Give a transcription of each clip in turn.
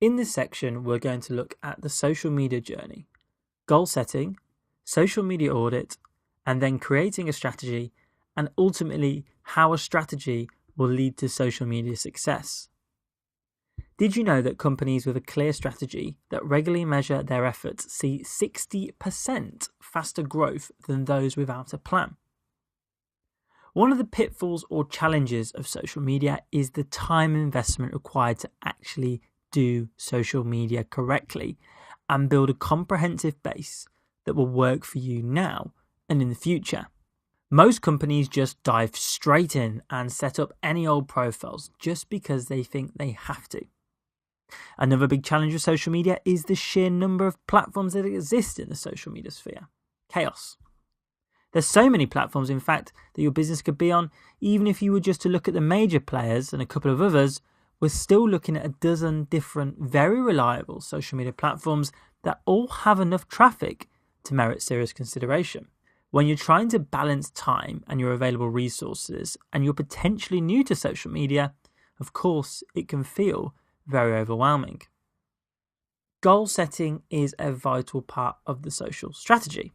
In this section, we're going to look at the social media journey, goal setting, social media audit, and then creating a strategy, and ultimately how a strategy will lead to social media success. Did you know that companies with a clear strategy that regularly measure their efforts see 60% faster growth than those without a plan? One of the pitfalls or challenges of social media is the time investment required to actually do social media correctly and build a comprehensive base that will work for you now and in the future. Most companies just dive straight in and set up any old profiles just because they think they have to. Another big challenge with social media is the sheer number of platforms that exist in the social media sphere. Chaos. There's so many platforms, in fact, that your business could be on. Even if you were just to look at the major players and a couple of others, we're still looking at a dozen different, very reliable social media platforms that all have enough traffic to merit serious consideration. When you're trying to balance time and your available resources, and you're potentially new to social media, of course, it can feel very overwhelming. Goal setting is a vital part of the social strategy.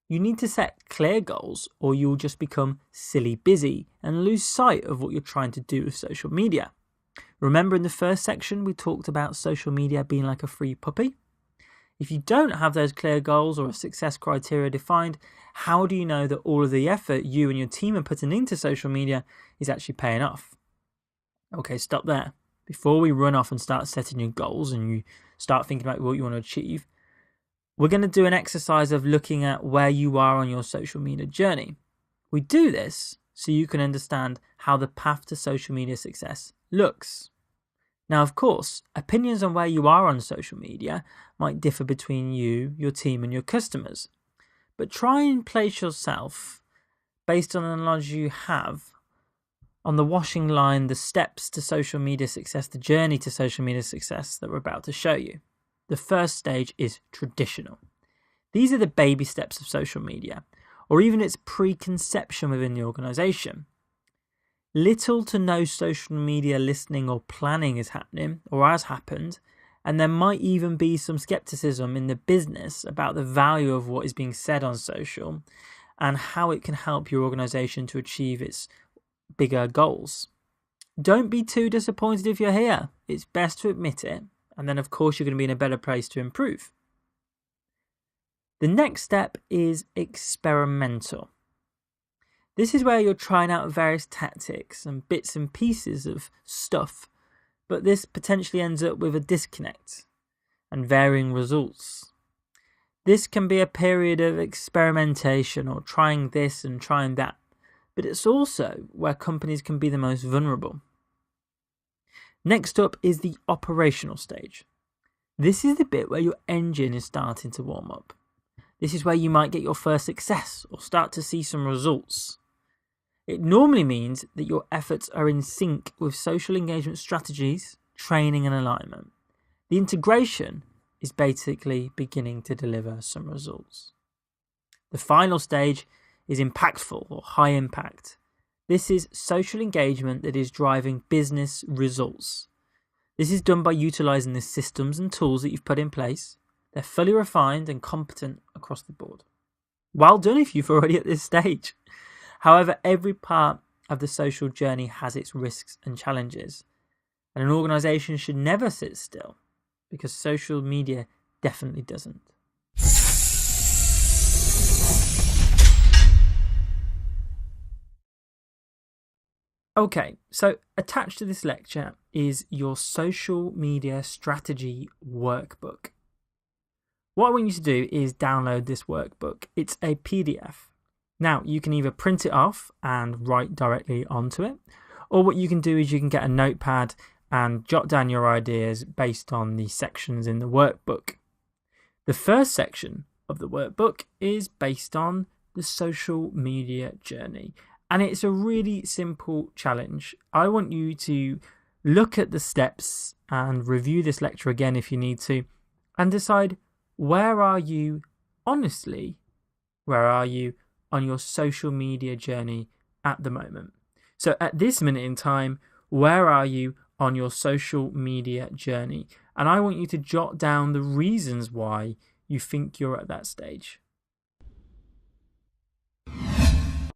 You need to set clear goals or you'll just become silly busy and lose sight of what you're trying to do with social media. Remember in the first section we talked about social media being like a free puppy? If you don't have those clear goals or a success criteria defined, how do you know that all of the effort you and your team are putting into social media is actually paying off? Okay, stop there. Before we run off and start setting your goals and you start thinking about what you want to achieve, we're going to do an exercise of looking at where you are on your social media journey. We do this so you can understand how the path to social media success looks. Now, of course, opinions on where you are on social media might differ between you, your team, and your customers. But try and place yourself, based on the knowledge you have, on the washing line, the steps to social media success, the journey to social media success that we're about to show you. The first stage is traditional. These are the baby steps of social media, or even its preconception within the organization. Little to no social media listening or planning is happening, or has happened, and there might even be some skepticism in the business about the value of what is being said on social and how it can help your organization to achieve its bigger goals. Don't be too disappointed if you're here. It's best to admit it, and then of course you're going to be in a better place to improve. The next step is experimental. This is where you're trying out various tactics and bits and pieces of stuff, but this potentially ends up with a disconnect and varying results. This can be a period of experimentation or trying this and trying that, but it's also where companies can be the most vulnerable. Next up is the operational stage. This is the bit where your engine is starting to warm up. This is where you might get your first success or start to see some results. It normally means that your efforts are in sync with social engagement strategies, training and alignment. The integration is basically beginning to deliver some results. The final stage is impactful or high impact. This is social engagement that is driving business results. This is done by utilizing the systems and tools that you've put in place. They're fully refined and competent across the board. Well done if you've already at this stage. However, every part of the social journey has its risks and challenges, and an organization should never sit still because social media definitely doesn't. Okay, so attached to this lecture is your social media strategy workbook. What I want you to do is download this workbook. It's a PDF. Now, you can either print it off and write directly onto it, or what you can do is you can get a notepad and jot down your ideas based on the sections in the workbook. The first section of the workbook is based on the social media journey. And it's a really simple challenge. I want you to look at the steps and review this lecture again if you need to, and decide where are you honestly, where are you on your social media journey at the moment. So at this minute in time, where are you on your social media journey. And I want you to jot down the reasons why you think you're at that stage.